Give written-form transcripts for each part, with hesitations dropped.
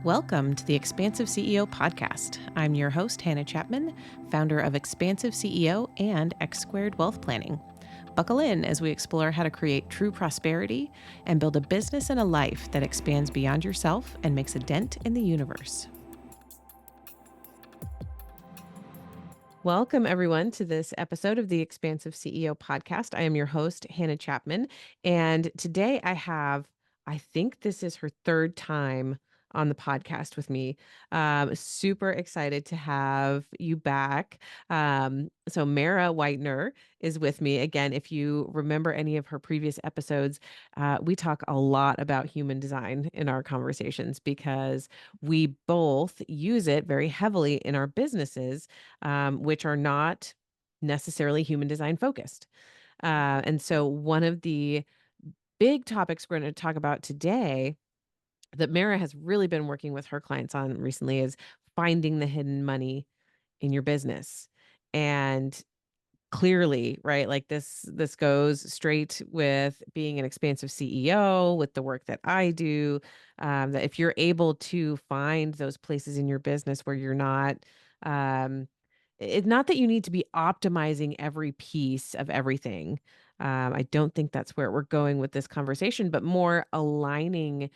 Welcome to the Expansive CEO podcast. I'm your host, Hannah Chapman, founder of Expansive CEO and X Squared Wealth Planning. Buckle in as we explore how to create true prosperity and build a business and a life that expands beyond yourself and makes a dent in the universe. Welcome, everyone, to this episode of the Expansive CEO podcast. I am your host, Hannah Chapman, and today I think this is her third time on the podcast with me. Super excited to have you back. So Mara Whitener is with me again. If you remember any of her previous episodes, we talk a lot about human design in our conversations because we both use it very heavily in our businesses, which are not necessarily human design focused. And so one of the big topics we're going to talk about today that Mara has really been working with her clients on recently is finding the hidden money in your business. And clearly, right, like this goes straight with being an expansive CEO, with the work that I do, that if you're able to find those places in your business where you're not it's not that you need to be optimizing every piece of everything. I don't think that's where we're going with this conversation, but more aligning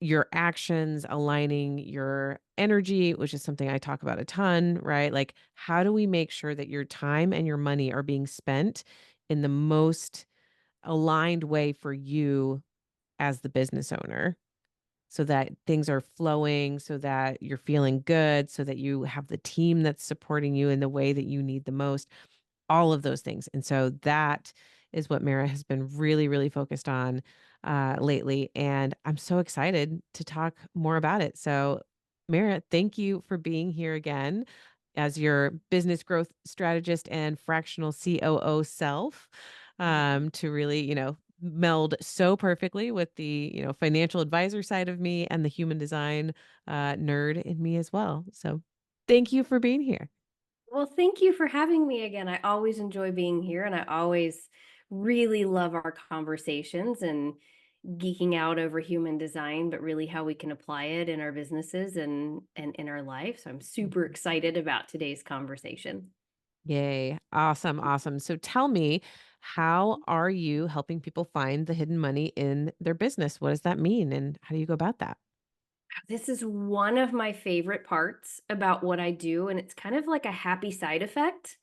your actions, aligning your energy, which is something I talk about a ton, right? Like, how do we make sure that your time and your money are being spent in the most aligned way for you as the business owner so that things are flowing, so that you're feeling good, so that you have the team that's supporting you in the way that you need the most, all of those things. And so that is what Mara has been really, really focused on lately. And I'm so excited to talk more about it. So, Mara, thank you for being here again as your business growth strategist and fractional COO self, to really, meld so perfectly with the, financial advisor side of me and the human design nerd in me as well. So, thank you for being here. Well, thank you for having me again. I always enjoy being here and I always really love our conversations and geeking out over human design, but really how we can apply it in our businesses and in our life. So I'm super excited about today's conversation. Yay. Awesome. Awesome. So tell me, how are you helping people find the hidden money in their business? What does that mean? And how do you go about that? This is one of my favorite parts about what I do, and it's kind of like a happy side effect.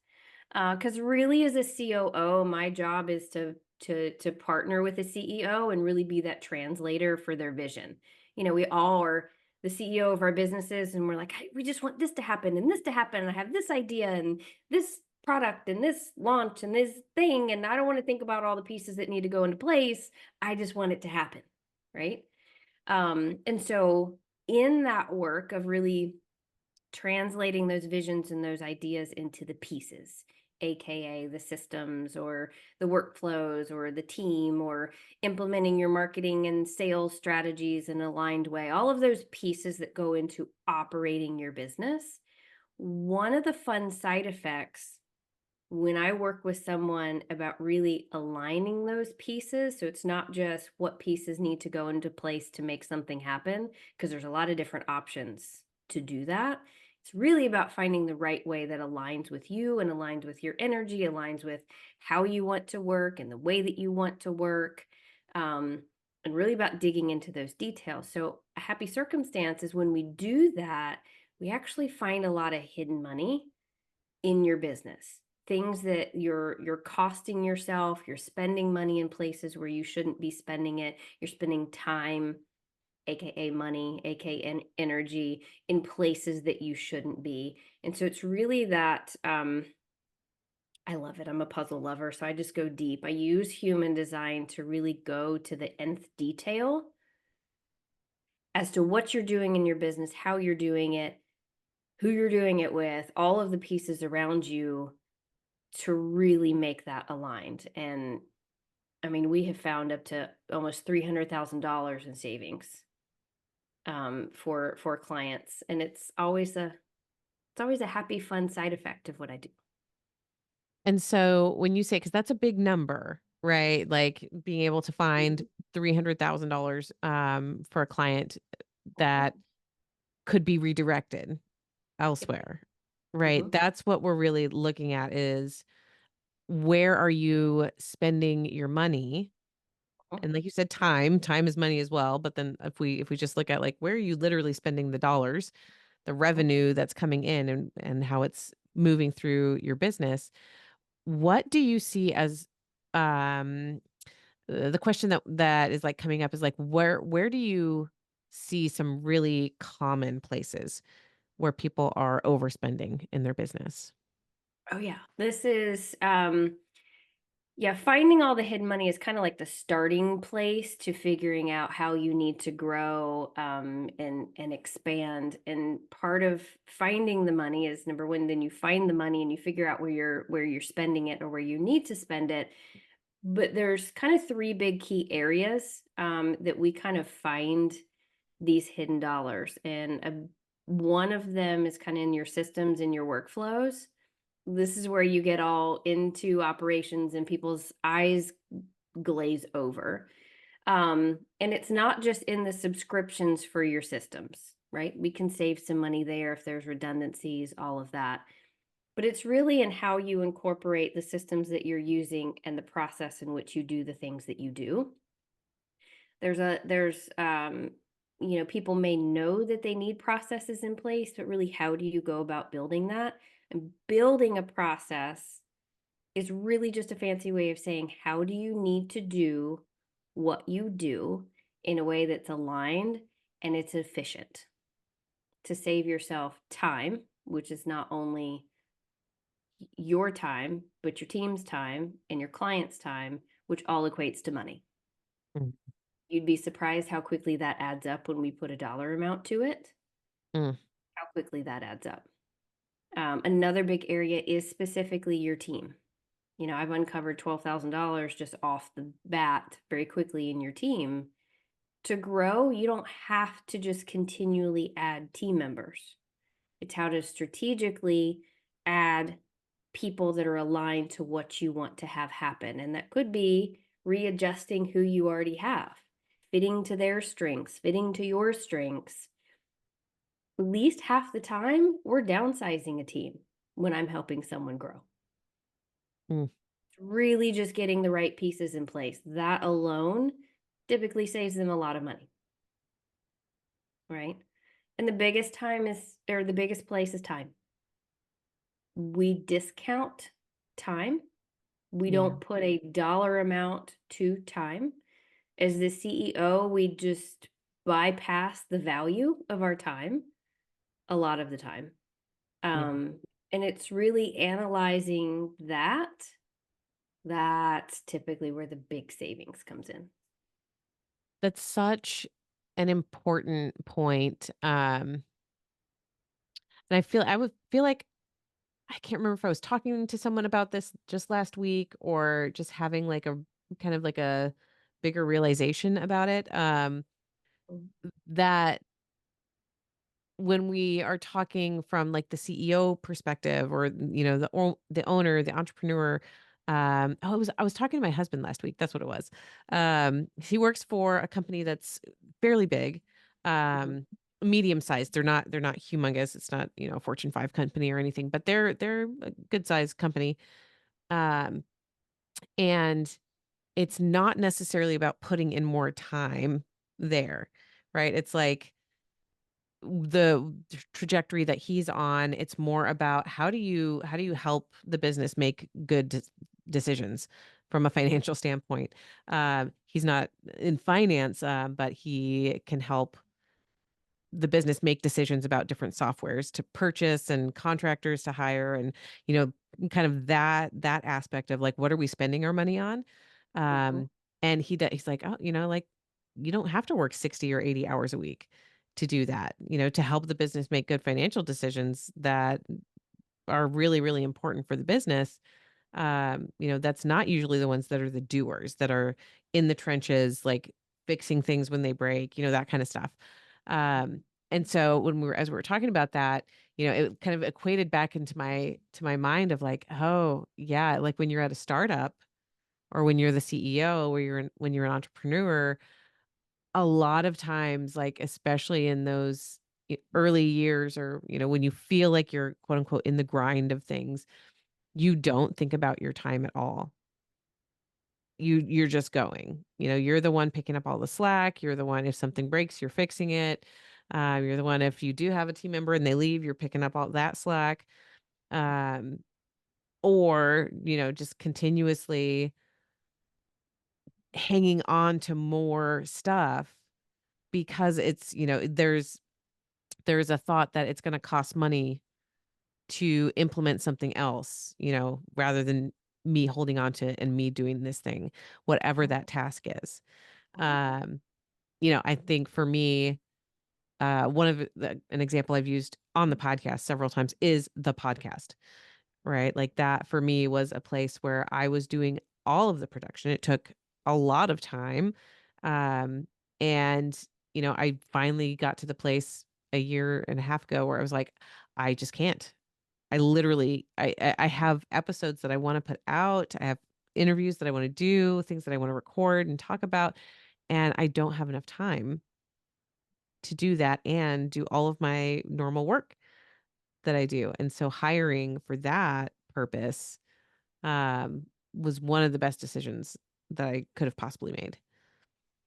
Because really, as a COO, my job is to partner with the CEO and really be that translator for their vision. We all are the CEO of our businesses, and we're like, "Hey, we just want this to happen and this to happen. And I have this idea and this product and this launch and this thing, and I don't want to think about all the pieces that need to go into place. I just want it to happen, right?" And so, in that work of really translating those visions and those ideas into the pieces, aka the systems or the workflows or the team or implementing your marketing and sales strategies in an aligned way, all of those pieces that go into operating your business. One of the fun side effects when I work with someone about really aligning those pieces, so it's not just what pieces need to go into place to make something happen, because there's a lot of different options to do that. It's really about finding the right way that aligns with you and aligns with your energy, aligns with how you want to work and the way that you want to work, and really about digging into those details. So, a happy circumstance is when we do that, we actually find a lot of hidden money in your business, things that you're costing yourself, you're spending money in places where you shouldn't be spending it, you're spending time, aka money, aka energy, in places that you shouldn't be. And so it's really that, I love it. I'm a puzzle lover, so I just go deep. I use human design to really go to the nth detail as to what you're doing in your business, how you're doing it, who you're doing it with, all of the pieces around you to really make that aligned. And I mean, we have found up to almost $300,000 in savings, for clients, and it's always a happy, fun side effect of what I do. And so when you say, because that's a big number, right? Like being able to find Mhm. $300,000 for a client that could be redirected Yep. elsewhere, right? Mhm. That's what we're really looking at is where are you spending your money? Mhm. And like you said, time is money as well. But then if we just look at like where are you literally spending the dollars, the Mhm. revenue that's coming in and how it's moving through your business, what do you see as um the question that is like coming up is like where do you see some really common places where people are overspending in their business? Oh, yeah. This is, yeah, finding all the hidden money is kind of like the starting place to figuring out how you need to grow, and expand. And part of finding the money is number one. Then you find the money and you figure out where you're spending it or where you need to spend it. But there's kind of three big key areas, that we kind of find these hidden dollars, and one of them is kind of in your systems and your workflows. This is where you get all into operations and people's eyes glaze over. And it's not just in the subscriptions for your systems, right? We can save some money there if there's redundancies, all of that. But it's really in how you incorporate the systems that you're using and the process in which you do the things that you do. People may know that they need processes in place, but really, how do you go about building that? And building a process is really just a fancy way of saying, how do you need to do what you do in a way that's aligned and it's efficient to save yourself time, which is not only your time, but your team's time and your client's time, which all equates to money. Mm, You'd be surprised how quickly that adds up when we put a dollar amount to it, mm, how quickly that adds up. Another big area is specifically your team. I've uncovered $12,000 just off the bat very quickly in your team. To grow, you don't have to just continually add team members. It's how to strategically add people that are aligned to what you want to have happen. And that could be readjusting who you already have, fitting to their strengths, fitting to your strengths. At least half the time, we're downsizing a team when I'm helping someone grow. mm. Really just getting the right pieces in place. That alone typically saves them a lot of money, right? And the biggest place is time. We discount time. We Yeah. don't put a dollar amount to time. As the CEO, we just bypass the value of our time a lot of the time. Yeah. Um, and it's really analyzing that. That's typically where the big savings comes in. That's such an important point. And I would feel like I can't remember if I was talking to someone about this just last week or just having like a kind of like a bigger realization about it. Mm. That when we are talking from like the CEO perspective or the owner, the entrepreneur, I was talking to my husband last week. That's what it was. He works for a company that's fairly big, Mhm. um, medium sized. They're not humongous. It's not a Fortune 5 company or anything, but they're a good sized company. Um, and it's not necessarily about putting in more time there, right? It's like the trajectory that he's on, it's more about how do you help the business make good decisions from a financial standpoint. He's not in finance, but he can help the business make decisions about different softwares to purchase and contractors to hire and you know kind of that aspect of like what are we spending our money on. Mhm. um and he's like, oh, like you don't have to work 60 or 80 hours a week to do that, to help the business make good financial decisions that are really really important for the business. That's not usually the ones that are the doers that are in the trenches, like fixing things when they break, that kind of stuff. Um, and so as we were talking about that, it kind of equated back into my mind of like, oh yeah, like when you're at a startup or when you're the CEO or when you're an entrepreneur, a lot of times, like especially in those early years, or, when you feel like you're quote unquote in the grind of things, you don't think about your time at all. You're just going. You're the one picking up all the slack. You're the one, if something breaks, you're fixing it. You're the one, if you do have a team member and they leave, you're picking up all that slack. Um, or, just continuously hanging on to more stuff because there's a thought that it's going to cost money to implement something else, rather than me holding on to it and me doing this thing, whatever that task is. Mhm. Um, I think for me, one of an example I've used on the podcast several times is the podcast, right? Like that for me was a place where I was doing all of the production. It took a lot of time. Um, and, I finally got to the place a year and a half ago where I was like, I just can't. I literally, I have episodes that I want to put out. I have interviews that I want to do, things that I want to record and talk about, and I don't have enough time to do that and do all of my normal work that I do. And so hiring for that purpose was one of the best decisions that I could have possibly made.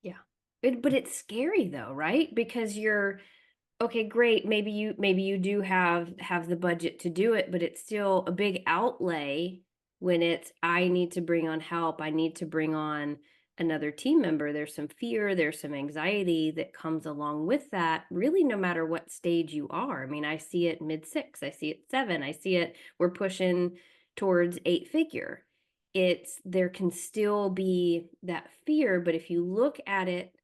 Yeah. But it's scary though, right? Because you're okay, great. Maybe you do have the budget to do it, but it's still a big outlay when it's I need to bring on help. I need to bring on another team member. There's some fear, there's some anxiety that comes along with that, really no matter what stage you are. I mean, I see it mid six, I see it seven, I see it we're pushing towards eight figure. It's there can still be that fear, but if you look at it,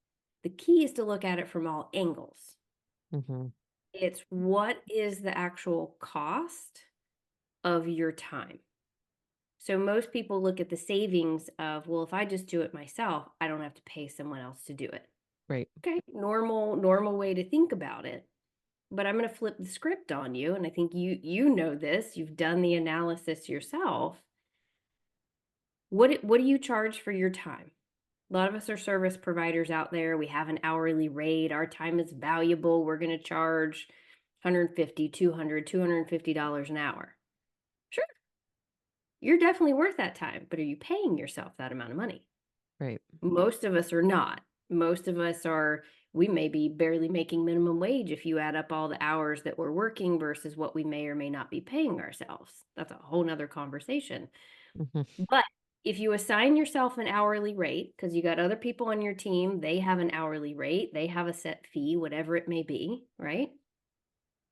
the key is to look at it from all angles. Mhm. It's what is the actual cost of your time? So most people look at the savings of, well, if I just do it myself, I don't have to pay someone else to do it. Right. Okay, normal way to think about it. But I'm going to flip the script on you, and I think you know this. You've done the analysis yourself. What do you charge for your time? A lot of us are service providers out there. We have an hourly rate. Our time is valuable. We're going to charge 150, 200, $250 an hour. Sure, you're definitely worth that time, but are you paying yourself that amount of money? Right. Most of us are not. Most of us are, we may be barely making minimum wage if you add up all the hours that we're working versus what we may or may not be paying ourselves. That's a whole nother conversation. Mhm. But if you assign yourself an hourly rate, because you got other people on your team, they have an hourly rate, they have a set fee, whatever it may be, right?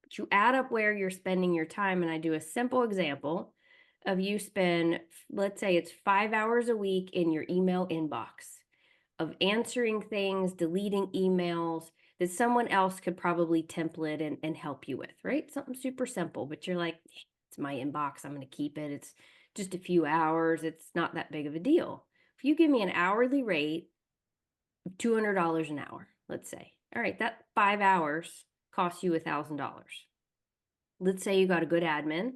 But you add up where you're spending your time, and I do a simple example of you spend, let's say it's 5 hours a week in your email inbox of answering things, deleting emails that someone else could probably template and help you with, right? Something super simple, but you're like, it's my inbox. I'm going to keep it. It's just a few hours. It's not that big of a deal. If you give me an hourly rate of $200 an hour, let's say, all right, that 5 hours costs you $1,000. Let's say you got a good admin,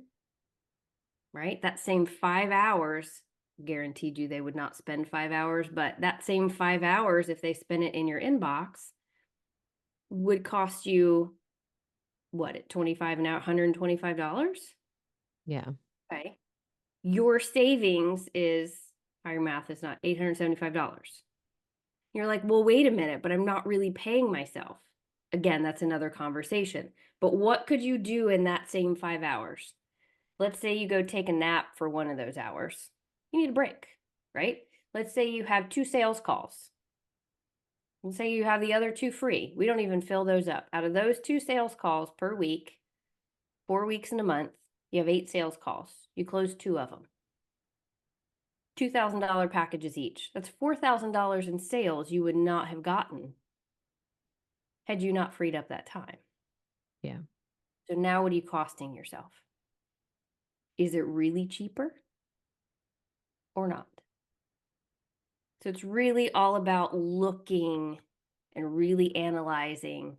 right? That same 5 hours, guaranteed you they would not spend 5 hours, but that same 5 hours, if they spend it in your inbox, would cost you what at 25 an hour, $125. Yeah. Okay. Your savings is, our math is not $875. You're like, well, wait a minute, but I'm not really paying myself. Again, that's another conversation. But what could you do in that same 5 hours? Let's say you go take a nap for one of those hours. You need a break, right? Let's say you have two sales calls. Let's say you have the other two free. We don't even fill those up. Out of those two sales calls per week, 4 weeks in a month, you have eight sales calls. You close two of them. $2,000 packages each. That's $4,000 in sales you would not have gotten had you not freed up that time. Yeah. So now what are you costing yourself? Is it really cheaper or not? So it's really all about looking and really analyzing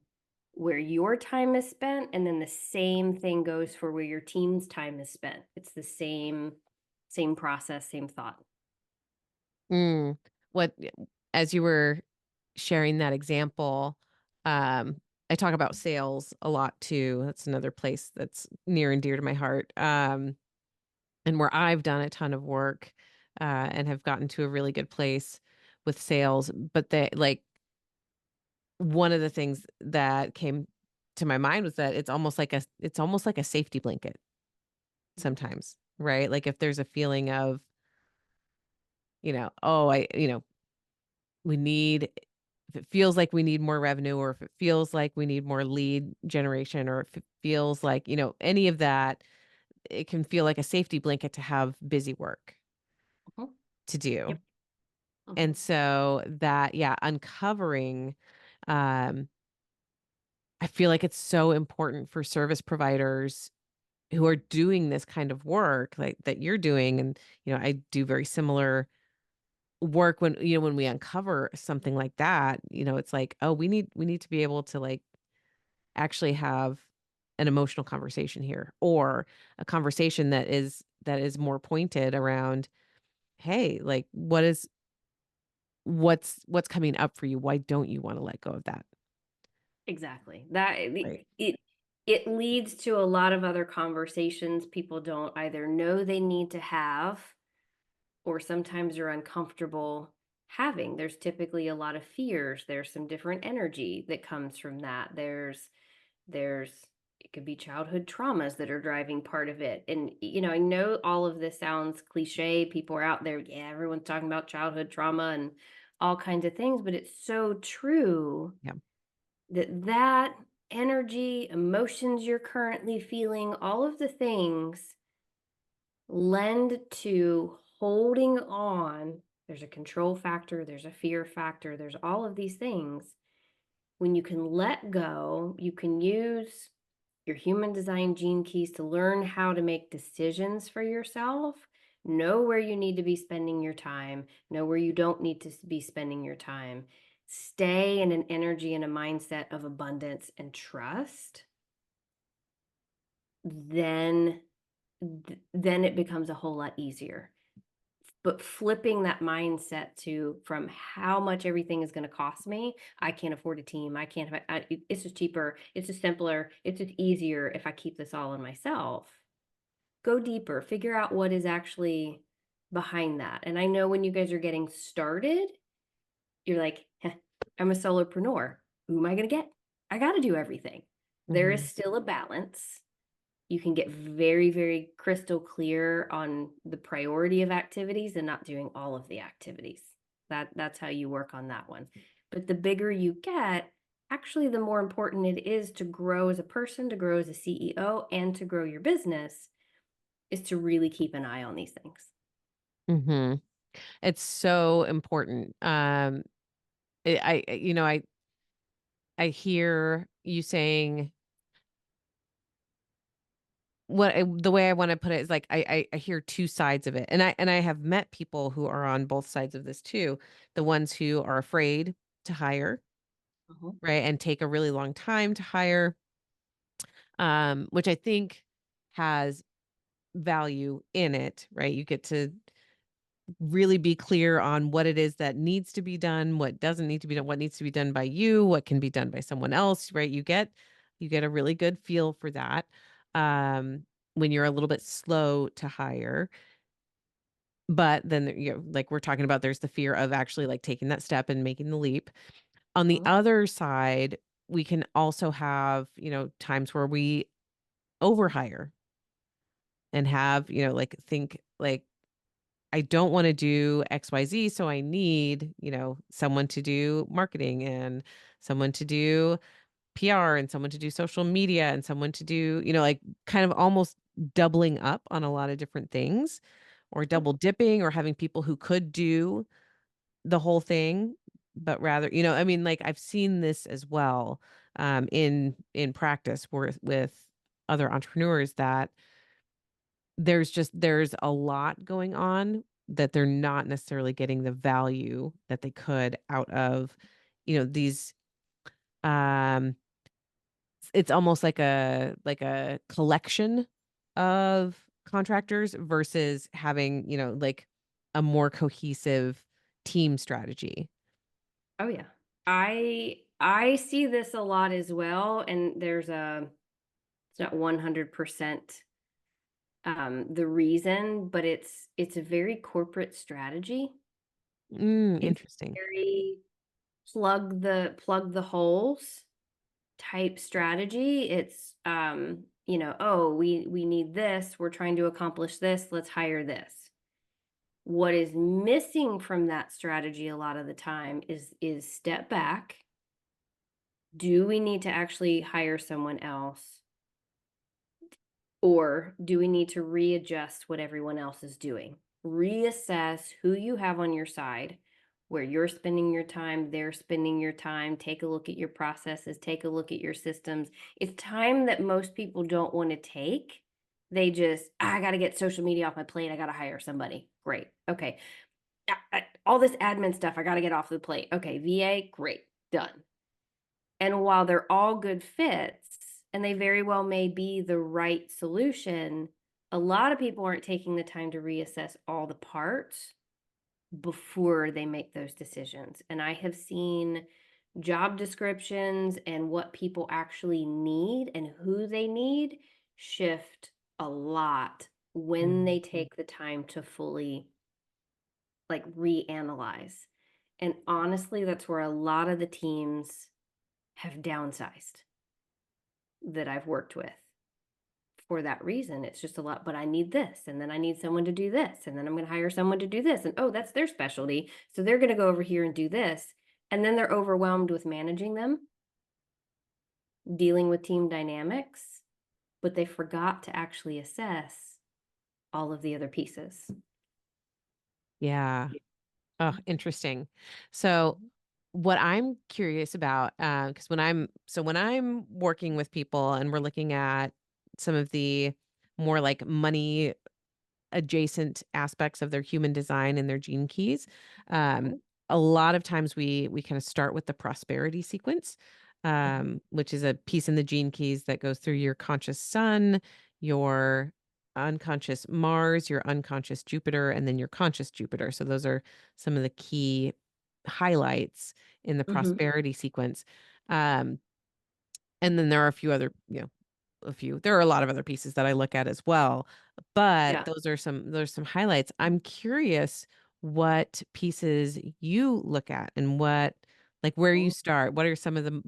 where your time is spent, and then the same thing goes for where your team's time is spent. It's the same process, same thought. Mm. What As you were sharing that example, um, I talk about sales a lot too. That's another place that's near and dear to my heart, and where I've done a ton of work, and have gotten to a really good place with sales, but they like, one of the things that came to my mind was that it's almost like a safety blanket sometimes, right? Like, if there's a feeling of, "Oh, we need," if it feels like we need more revenue, or if it feels like we need more lead generation, or if it feels like, any of that, it can feel like a safety blanket to have busy work Mhm. to do. Yep. Mhm. And so that, yeah, uncovering, um, I feel like it's so important for service providers who are doing this kind of work like that you're doing. And, I do very similar work when, when we uncover something like that, it's like, oh, we need to be able to like actually have an emotional conversation here, or a conversation that is more pointed around, hey, like what's coming up for you? Why don't you want to let go of that? Exactly. That Right. it leads to a lot of other conversations people don't either know they need to have, or sometimes are uncomfortable having. There's typically a lot of fears. There's some different energy that comes from that. There's it could be childhood traumas that are driving part of it. And I know all of this sounds cliche. People are out there, yeah, everyone's talking about childhood trauma and all kinds of things, but it's so true Yeah. that energy, emotions you're currently feeling, all of the things lend to holding on. There's a control factor, there's a fear factor, there's all of these things. When you can let go, you can use your human design gene keys to learn how to make decisions for yourself, know where you need to be spending your time, know where you don't need to be spending your time. Stay in an energy and a mindset of abundance and trust, then then it becomes a whole lot easier. But flipping that mindset to from how much everything is going to cost me, I can't afford a team. I can't have it's just cheaper, it's just simpler, it's just easier if I keep this all in myself. Go deeper, figure out what is actually behind that. And I know when you guys are getting started, you're like, "Heh, I'm a solopreneur. Who am I going to get? I got to do everything." There is Mhm. still a balance. You can get very, very crystal clear on the priority of activities and not doing all of the activities. That's how you work on that one. But the bigger you get, actually the more important it is to grow as a person, to grow as a CEO, and to grow your business, is to really keep an eye on these things. Mhm. It's so important. I hear you saying, the way I wanna put it is, like, I hear 2 sides of it, and I have met people who are on both sides of this too. The ones who are afraid to hire, Mhm. right, and take a really long time to hire, which I think has value in it, right? You get to really be clear on what it is that needs to be done, what doesn't need to be done, what needs to be done by you, what can be done by someone else, right? You get a really good feel for that. When you're a little bit slow to hire, but then, like we're talking about, there's the fear of actually like taking that step and making the leap. On the Mhm. other side, we can also have, times where we overhire and have, like, think like, I don't wanna do XYZ, so I need, someone to do marketing, and someone to do PR, and someone to do social media, and someone to do, like, kind of almost doubling up on a lot of different things, or Yep. double dipping, or having people who could do the whole thing, but rather, I mean, like, I've seen this as well, in practice with other entrepreneurs, that there's a lot going on, that they're not necessarily getting the value that they could out of, these, um it's almost like a collection of contractors versus having, like, a more cohesive team strategy. Oh yeah. I see this a lot as well, and it's not 100% the reason, but it's a very corporate strategy. It's Interesting. very plug the holes type strategy. It's oh, we need this, we're trying to accomplish this, let's hire this. What is missing from that strategy a lot of the time is step back. Do we need to actually hire someone else? Or do we need to readjust what everyone else is doing? Reassess who you have on your side, where you're spending your time, they're spending your time. Take a look at your processes, take a look at your systems. It's time that most people don't want to take. They just, I got to get social media off my plate. I got to hire somebody. Great. Okay. All this admin stuff, I got to get off the plate. Okay. VA, great. Done. And while they're all good fits, and they very well may be the right solution, a lot of people aren't taking the time to reassess all the parts before they make those decisions. And I have seen job descriptions and what people actually need and who they need shift a lot when Mm. they take the time to fully like reanalyze. And honestly, that's where a lot of the teams have downsized that I've worked with for that reason. It's just a lot, but I need this, and then I need someone to do this, and then I'm going to hire someone to do this. And oh, that's their specialty. So they're going to go over here and do this. And then they're overwhelmed with managing them, dealing with team dynamics, but they forgot to actually assess all of the other pieces. Yeah. Oh, interesting. So what I'm curious about, because when I'm working with people and we're looking at some of the more like money adjacent aspects of their human design and their gene keys. Um, Mhm, a lot of times we kind of start with the prosperity sequence, mhm, which is a piece in the gene keys that goes through your conscious sun, your unconscious Mars, your unconscious Jupiter, and then your conscious Jupiter. So those are some of the key highlights in the mhm. prosperity sequence. Um, and then there are a few other, there are a lot of other pieces that I look at as well, but Yeah. those are some highlights. I'm curious what pieces you look at and where you Oh. start. What are some of the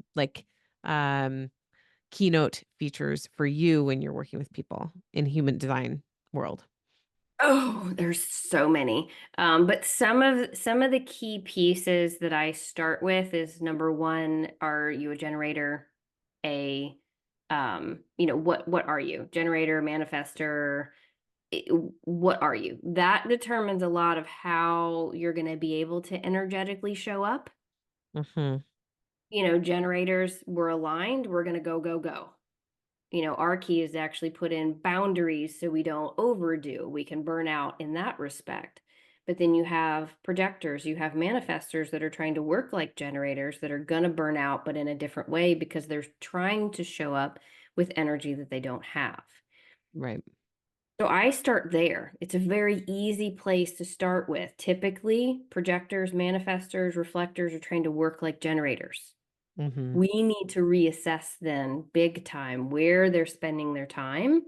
um keynote features for you when you're working with people in human design world? Oh, there's so many. But some of the key pieces that I start with is number one, are you a generator? A what are you? Generator, manifester, what are you? That determines a lot of how you're going to be able to energetically show up. Mhm. Generators, we're aligned, we're going to go, go, go. Our key is to actually put in boundaries so we don't overdo. We can burn out in that respect. But then you have projectors, you have manifestors that are trying to work like generators that are going to burn out, but in a different way because they're trying to show up with energy that they don't have. Right. So I start there. It's a very easy place to start with. Typically, projectors, manifestors, reflectors are trying to work like generators. Mhm. We need to reassess then big time where they're spending their time.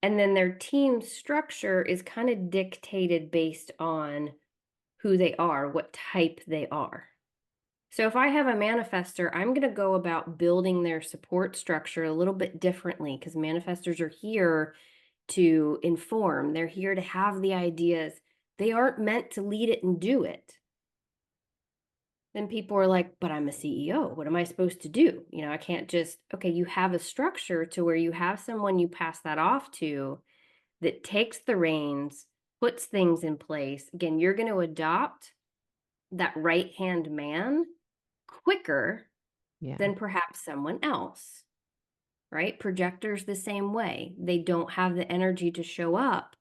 And then their team structure is kind of dictated based on who they are, what type they are. So if I have a manifester, I'm going to go about building their support structure a little bit differently because manifestors are here to inform, they're here to have the ideas. They aren't meant to lead it and do it. Then people are like, but I'm a CEO. What am I supposed to do? I can't just, okay, you have a structure to where you have someone you pass that off to that takes the reins, puts things in place. Again, you're going to adopt that right hand man quicker Yeah. than perhaps someone else, right? Projectors the same way. They don't have the energy to show up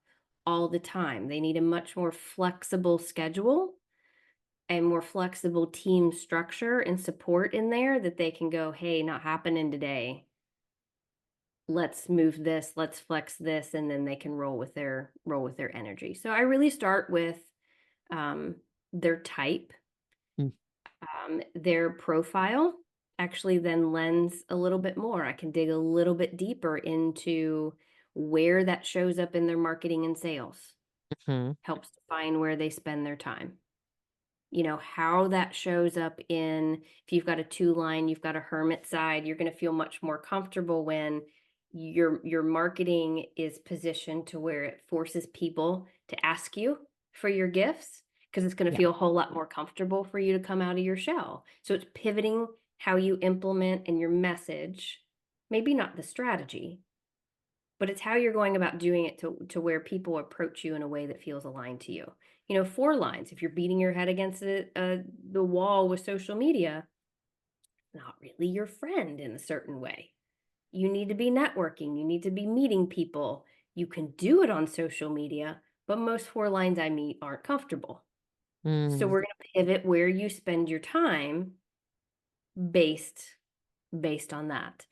all the time. They need a much more flexible schedule and more flexible team structure and support in there that they can go, hey, not happening today. Let's move this, let's flex this, and then they can roll with their energy. So I really start with um, their type. Mm. Their profile actually then lends a little bit more. I can dig a little bit deeper into where that shows up in their marketing and sales. Mhm. Helps define where they spend their time. How that shows up in if you've got a two line, you've got a hermit side, you're going to feel much more comfortable when your marketing is positioned to where it forces people to ask you for your gifts because it's going to Yeah. feel a whole lot more comfortable for you to come out of your shell. So it's pivoting how you implement and your message, maybe not the strategy, but it's how you're going about doing it to where people approach you in a way that feels aligned to you. Four lines. If you're beating your head against the wall with social media, not really your friend in a certain way. You need to be networking. You need to be meeting people. You can do it on social media, but most four lines I meet aren't comfortable. So Mm. we're going to pivot where you spend your time based based on that.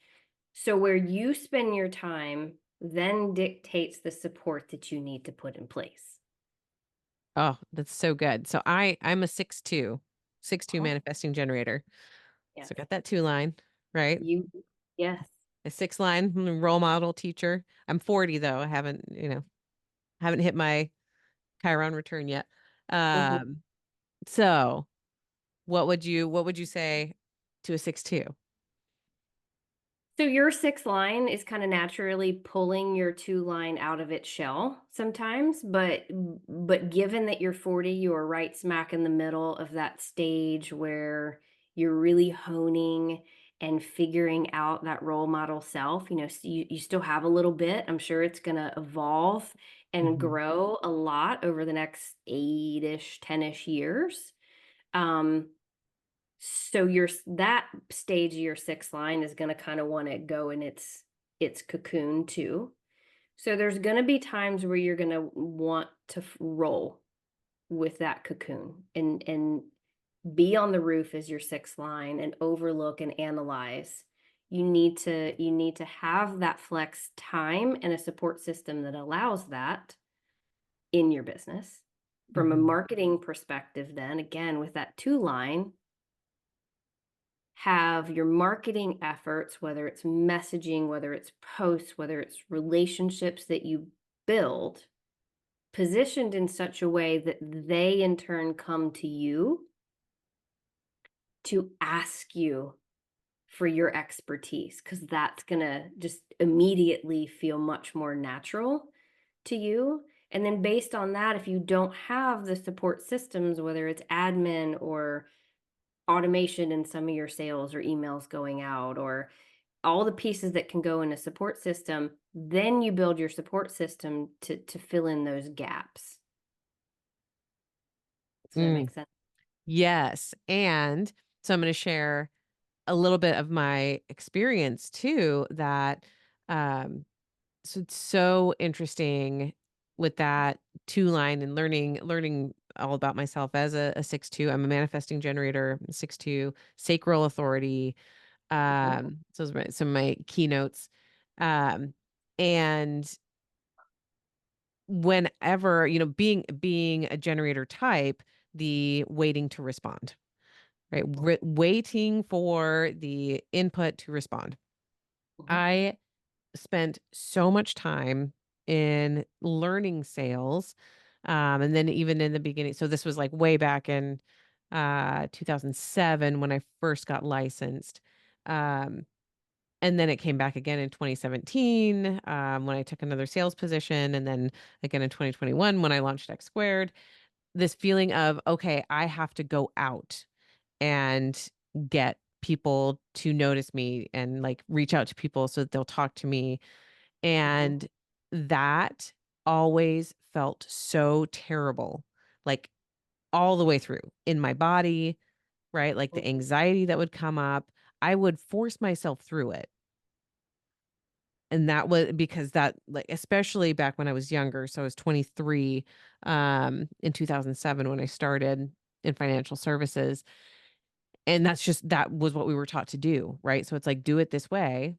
So where you spend your time then dictates the support that you need to put in place. Oh, that's so good. So I'm a 6'2" Uh-huh. manifesting generator. Yes. So got that 2 line, right? You yes. A 6 line role model teacher. I'm 40 though. I haven't, haven't hit my Chiron return yet. Mhm. Um, so what would you say to a 6'2"? So your 6 line is kinda naturally pulling your 2 line out of its shell sometimes, but given that you're 40, you are right smack in the middle of that stage where you're really honing and figuring out that role model self. You still have a little bit. I'm sure it's gonna evolve and Mhm. grow a lot over the next 8-ish, 10-ish years. Um, so that stage of your 6th line is gonna kinda wanna go in its cocoon too. So there's gonna be times where you're gonna want to roll with that cocoon and be on the roof as your 6th line and overlook and analyze. You need to have that flex time and a support system that allows that in your business. From a Mhm. marketing perspective then, again, with that 2 line, have your marketing efforts, whether it's messaging, whether it's posts, whether it's relationships that you build, positioned in such a way that they in turn come to you to ask you for your expertise, because that's going to just immediately feel much more natural to you. And then based on that, if you don't have the support systems, whether it's admin or automation in some of your sales or emails going out or all the pieces that can go in a support system, then you build your support system to fill in those gaps. Does that Mm. make sense? Yes, and so I'm gonna share a little bit of my experience too that, um so it's so interesting with that 2 line and learning all about myself as a 6'2". I'm a manifesting generator, 6'2", sacral authority, Mhm, so those are some of my keynotes, um, and whenever, being a generator type, the waiting to respond, right? mhm, Waiting for the input to respond. mhm, I spent so much time in learning sales, and then even in the beginning, so this was, like, way back in, 2007 when I first got licensed, um, and then it came back again in 2017, when I took another sales position, and then again in 2021 when I launched X Squared. This feeling of, "Okay, I have to go out and get people to notice me and, like, reach out to people so that they'll talk to me," mhm, and that always felt so terrible, like, all the way through in my body, right? Like, the mhm, anxiety that would come up, I would force myself through it, and that was because that, like, especially back when I was younger, so I was 23, in 2007 when I started in financial services, and that was what we were taught to do, right? So it's like, do it this way,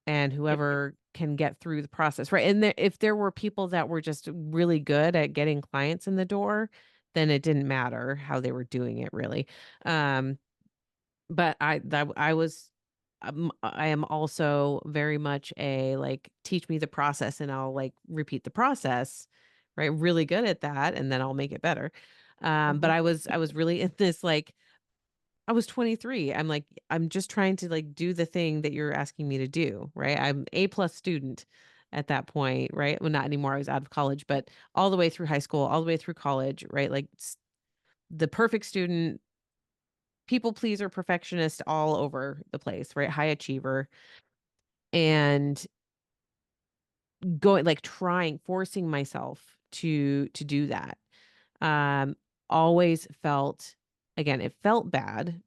and yep, whoever can get through the process, right? And if there were people that were just really good at getting clients in the door, then it didn't matter how they were doing it really. Um, but I am also very much a, like, teach me the process and I'll, like, repeat the process, right? Really good at that, and then I'll make it better. But Mhm. I was really in this, like, I was 23. I'm like, I'm just trying to, like, do the thing that you're asking me to do, right? I'm A plus student at that point, right? Well, not anymore. I was out of college, but all the way through high school, all the way through college, right? Like, the perfect student, people pleaser, perfectionist all over the place, right? High achiever, and going, like, trying, forcing myself to do that. Um, Always felt, again, it felt bad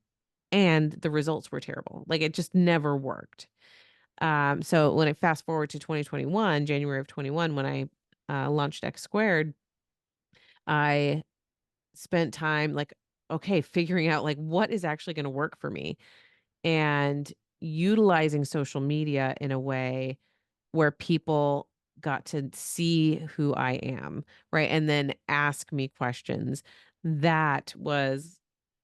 and the results were terrible. Like, it just never worked. So when I fast forward to 2021, January of 21, when I launched X Squared, I spent time, like, okay, figuring out, like, what is actually going to work for me, and utilizing social media in a way where people got to see who I am, right? And then ask me questions. That was,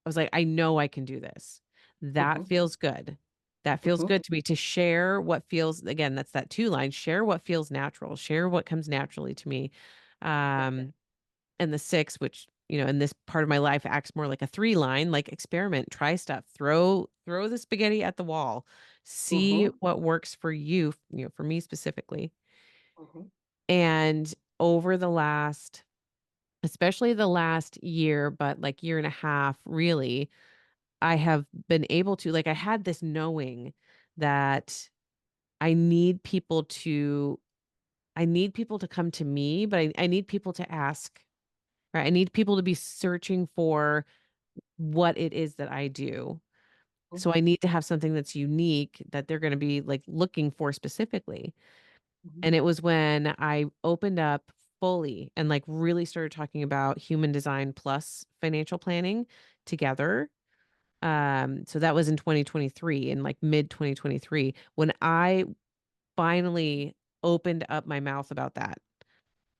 I was like, I know I can do this. That Mhm. feels good. That feels Mhm. good to me, to share what feels, again, that's that two line, share what feels natural, share what comes naturally to me. Yeah. Um, and the six, which, in this part of my life acts more like a three line, like, experiment, try stuff, throw the spaghetti at the wall, see Mhm. what works for you, for me specifically. Mhm. And over the last, especially the last year, but, like, year and a half, really, I have been able to, like, I had this knowing that I need people to I need people to come to me, but I need people to ask, right? I need people to be searching for what it is that I do. Mhm. So I need to have something that's unique that they're gonna be, like, looking for specifically. Mhm. And it was when I opened up fully and, like, really started talking about human design plus financial planning together. So that was in 2023, in, like, mid 2023, when I finally opened up my mouth about that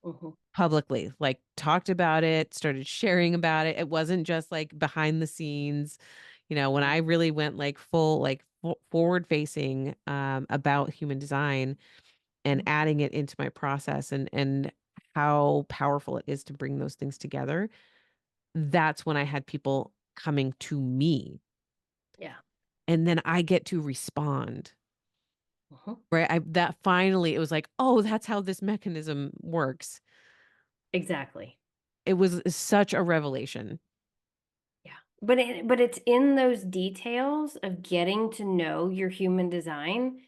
Mhm. publicly, like, talked about it, started sharing about it. It wasn't just, like, behind the scenes, when Mhm. I really went, like, full, like, forward facing, about human design and Mhm. adding it into my process, and how powerful it is to bring those things together. That's when I had people coming to me, Yeah. and then I get to respond, Mhm. right? I that finally, it was like, "Oh, that's how this mechanism works." Exactly. It was such a revelation. Yeah. But it's in those details of getting to know your human design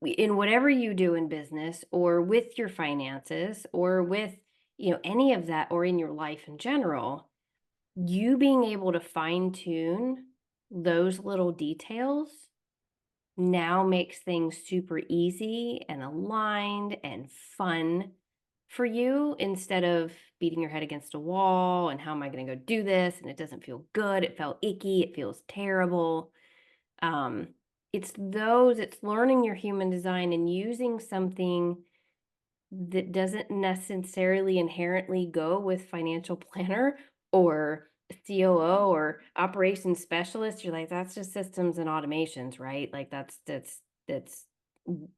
in whatever you do in business or with your finances or with, any of that, or in your life in general, you being able to fine tune those little details now makes things super easy and aligned and fun for you, instead of beating your head against a wall and how am I going to go do this and it doesn't feel good, it felt icky, it feels terrible. um it's learning your human design and using something that doesn't necessarily inherently go with financial planner or COO or operations specialist. You're like, that's just systems and automations, right? Like that's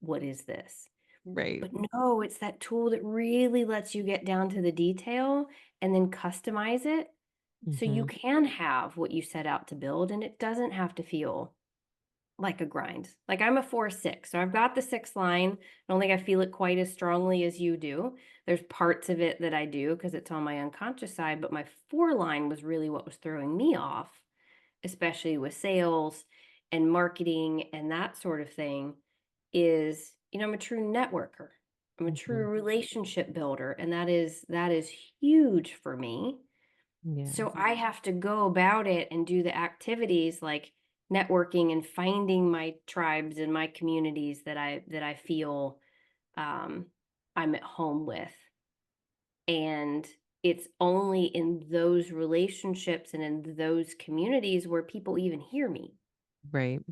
what is this? Right. But no, it's that tool that really lets you get down to the detail and then customize it so you Mhm. can have what you set out to build, and it doesn't have to feel like a grind. Like, I'm a 4-6, so I've got the 6 line. I don't think I feel it quite as strongly as you do. There's parts of it that I do because it's on my unconscious side, but my 4 line was really what was throwing me off, especially with sales and marketing and that sort of thing. Is, I'm a true networker. I'm a true Mhm. relationship builder, and that is huge for me. Yeah. So I have to go about it and do the activities like networking and finding my tribes and my communities that I feel um, I'm at home with. And it's only in those relationships and in those communities where people even hear me. Right.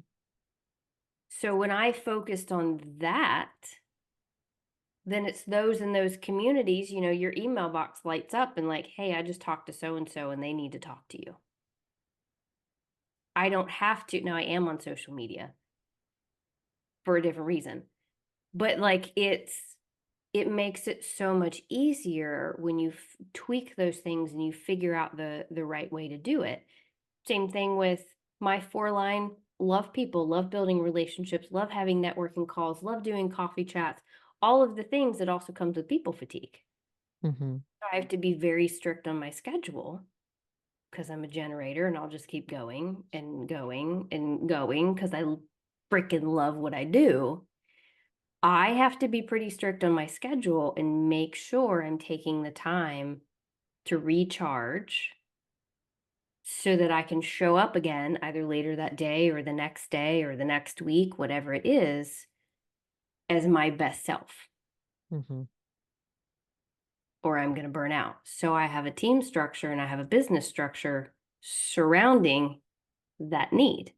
So when I focused on that, then it's those in those communities, your email box lights up and like, hey, I just talked to so and so and they need to talk to you. I don't have to. Now I am on social media for a different reason. But like it makes it so much easier when you tweak those things and you figure out the right way to do it. Same thing with my 4 line: love people, love building relationships, love having networking calls, love doing coffee chats, all of the things that also comes with people fatigue. Mhm. I have to be very strict on my schedule because I'm a generator and I'll just keep going and going and going because I freaking love what I do. I have to be pretty strict on my schedule and make sure I'm taking the time to recharge so that I can show up again either later that day or the next day or the next week, whatever it is, as my best self, Mhm. or I'm going to burn out. So I have a team structure and I have a business structure surrounding that need.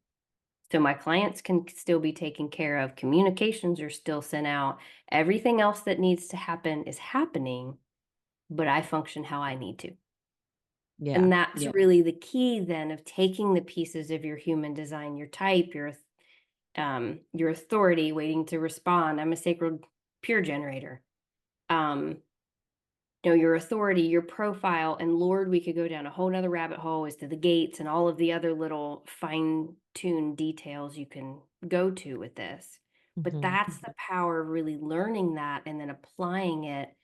So my clients can still be taken care of, communications are still sent out, everything else that needs to happen is happening, but I function how I need to. Yeah. And that's really the key then of taking the pieces of your human design, your type, your authority, waiting to respond. I'm a sacred pure generator. Um, your authority, your profile, and Lord, we could go down a whole nother rabbit hole as to the gates and all of the other little fine-tuned details you can go to with this. But Mhm. that's the power of really learning that and then applying it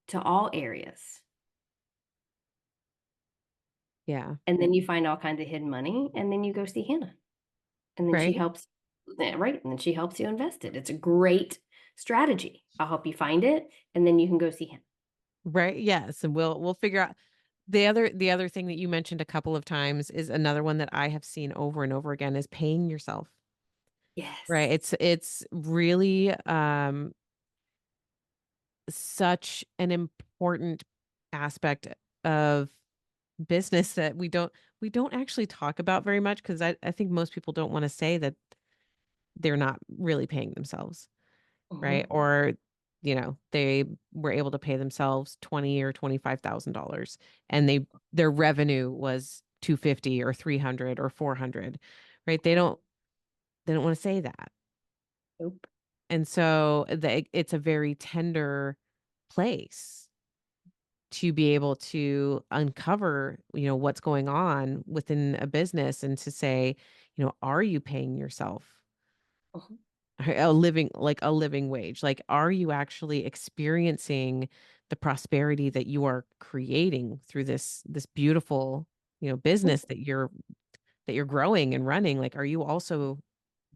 to all areas. Yeah. And then you find all kinds of hidden money, and then you go see Hannah. And then she Right? helps, right? And then she helps you invest it. It's a great strategy. I'll help you find it, and then you can go see him. Right, yes, and we'll figure out the other thing that you mentioned a couple of times is another one that I have seen over and over again is paying yourself, right? Yes. It's really, such an important aspect of business that we don't actually talk about very much because I think most people don't wanna say that they're not really paying themselves. Right? Mhm, Or, they were able to pay themselves 20 or $25,000 and their revenue was 250 or 300 or 400, right? They mhm. don't want to say that. Nope. And so it's a very tender place to be able to uncover, what's going on within a business and to say, are you paying yourself? Mhm, A living wage. Like, are you actually experiencing the prosperity that you are creating through this beautiful, mhm, business that you're growing and running? Like, are you also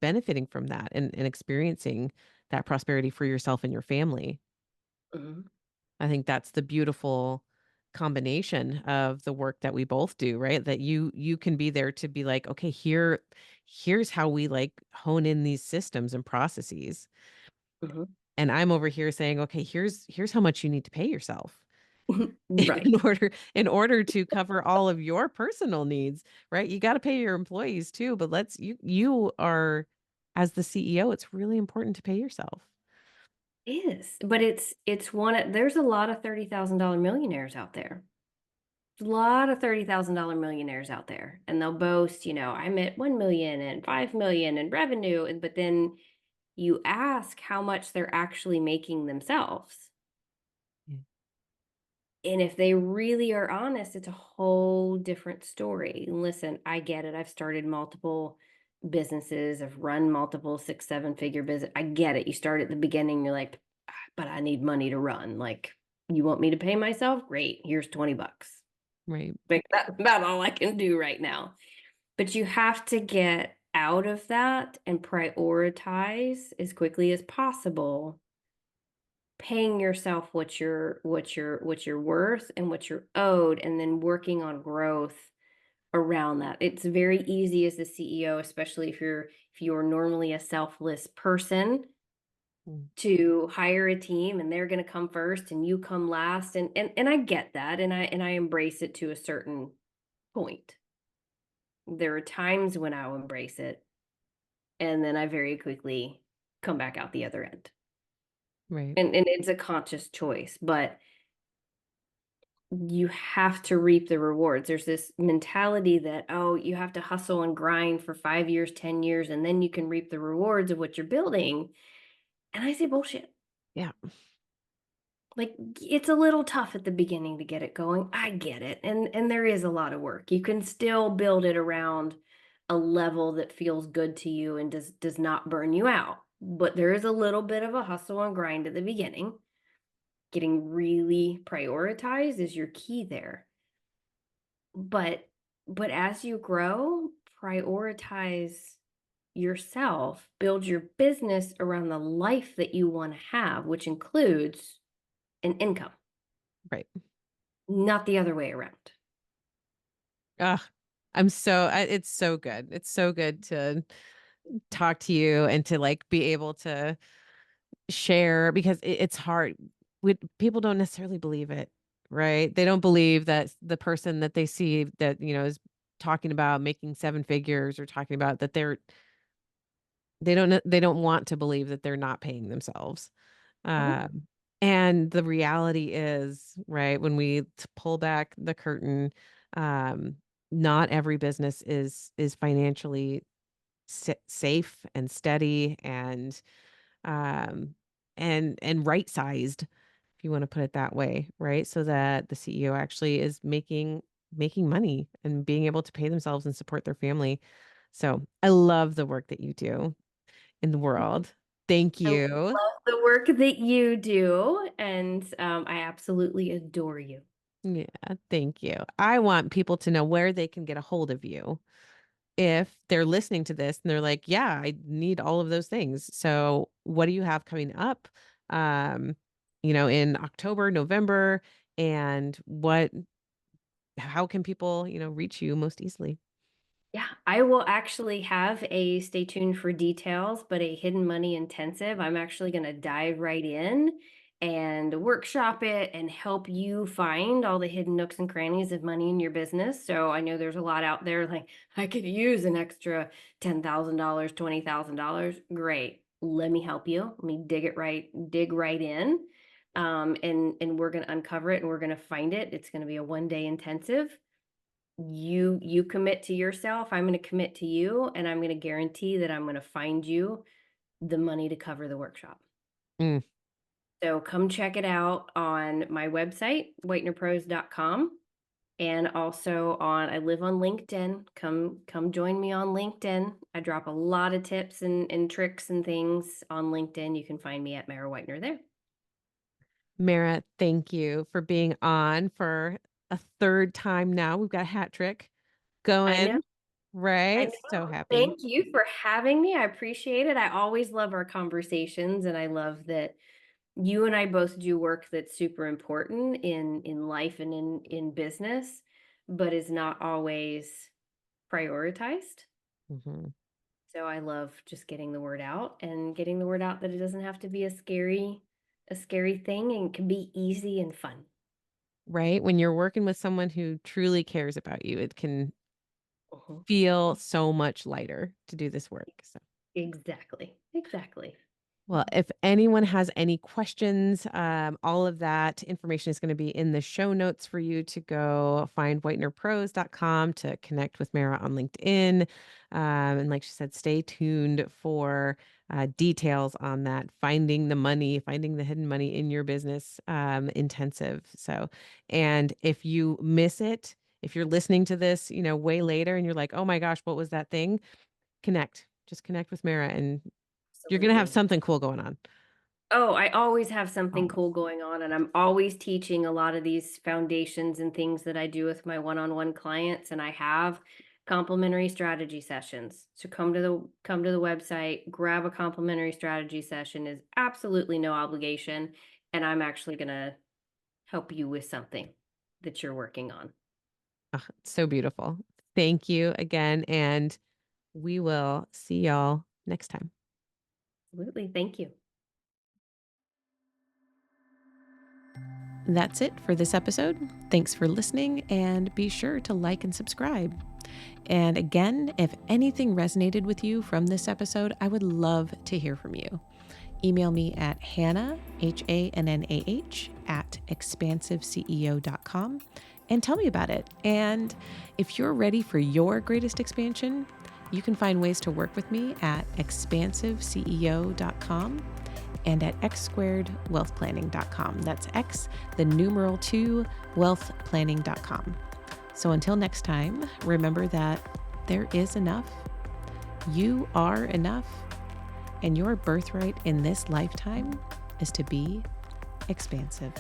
benefiting from that and experiencing that prosperity for yourself and your family? mhm, I think that's the beautiful combination of the work that we both do, right? That you can be there to be like, okay, here's how we like hone in these systems and processes. mhm. And I'm over here saying, "Okay, here's how much you need to pay yourself Right. in order to cover all of your personal needs," right? You gotta pay your employees too, but you are as the CEO, it's really important to pay yourself. Is, but it's there's a lot of $30,000 millionaires out there. A lot of $30,000 millionaires out there, and they'll boast, I'm at 1,000,000 and 5,000,000 in revenue, and but then you ask how much they're actually making themselves. Yeah. And if they really are honest, it's a whole different story. Listen, I get it. I've started multiple businesses. I've run multiple 6, 7 figure business. I get it. You start at the beginning, you're like, "Ah, but I need money to run. Like, you want me to pay myself? Great. Here's 20 bucks. Right. Like, that's about all I can do right now. But you have to get out of that and prioritize as quickly as possible, paying yourself what you're worth and what you're owed, and then working on growth around that. It's very easy as the CEO, especially if you're normally a selfless person, Mm. to hire a team and they're going to come first and you come last, and I get that, and I embrace it to a certain point. There are times when I'll embrace it, and then I very quickly come back out the other end. Right. and it's a conscious choice, but you have to reap the rewards. There's this mentality that, oh, you have to hustle and grind for 5 years, 10 years, and then you can reap the rewards of what you're building. And I say bullshit. Yeah. Like, it's a little tough at the beginning to get it going. I get it. And there is a lot of work. You can still build it around a level that feels good to you and does not burn you out. But there is a little bit of a hustle and grind at the beginning. Getting really prioritized is your key there. But as you grow, prioritize yourself, build your business around the life that you want to have, which includes an income, Right. not the other way around. Ugh, it's so good. It's so good to talk to you and to like be able to share because it's hard. People don't necessarily believe it, right? They don't believe that the person that they see that, is talking about making seven figures or talking about that they don't want to believe that they're not paying themselves. Mhm. Um, and the reality is, right, when we pull back the curtain, um, not every business is financially safe and steady um, and right sized, if you want to put it that way, right? So that the CEO actually is making money and being able to pay themselves and support their family. So I love the work that you do in the world. Thank I love you. the work that you do, and I absolutely adore you. Yeah, thank you. I want people to know where they can get a hold of you if they're listening to this and they're like, "Yeah, I need all of those things." So, what do you have coming up, um, in October, November, and how can people, reach you most easily? Yeah, I will actually have a stay tuned for details, but a hidden money intensive. I'm actually going to dive right in and workshop it and help you find all the hidden nooks and crannies of money in your business. So I know there's a lot out there like I could use an extra $10,000, $20,000. Great. Let me help you. Let me dig right in. And we're going to uncover it and we're going to find it. It's going to be a 1-day intensive. You commit to yourself, I'm going to commit to you, and I'm going to guarantee that I'm going to find you the money to cover the workshop. Mm, So come check it out on my website, whitenerpros.com, and also I live on LinkedIn. Come join me on LinkedIn. I drop a lot of tips and tricks and things on LinkedIn. You can find me at Mara Whitener there. Mara, thank you for being on for a third time now. We've got a hat trick I know. going, I right? So know. happy. Thank you for having me. I appreciate it. I always love our conversations, and I love that you and I both do work that's super important in life and in business, but is not always prioritized. Mhm. So I love just getting the word out and getting the word out that it doesn't have to be a scary thing and can be easy and fun. Right? When you're working with someone who truly cares about you, it can Mhm. feel so much lighter to do this work. So, Exactly. Exactly. well, if anyone has any questions, all of that information is going to be in the show notes for you to go find whitenerpros.com to connect with Mara on LinkedIn. And like she said, stay tuned for details on that finding the money, finding the hidden money in your business intensive. So, and if you miss it, if you're listening to this, way later and you're like, oh my gosh, what was that thing? Just connect with Mara and you're gonna have Absolutely. something cool going on. Oh, I always have something Always. cool going on, and I'm always teaching a lot of these foundations and things that I do with my one-on-one clients, and I have complimentary strategy sessions. So come to the website, grab a complimentary strategy session is absolutely no obligation, and I'm actually going to help you with something that you're working on. Ah, so beautiful. Thank you again, and we will see y'all next time. Absolutely. Thank you. That's it for this episode. Thanks for listening, and be sure to like and subscribe. And again, if anything resonated with you from this episode, I would love to hear from you. Email me at Hannah, HANNAH, at expansiveceo.com and tell me about it. And if you're ready for your greatest expansion, you can find ways to work with me at expansiveceo.com and at x2wealthplanning.com. That's X, the numeral 2, wealthplanning.com. So until next time, remember that there is enough, you are enough, and your birthright in this lifetime is to be expansive.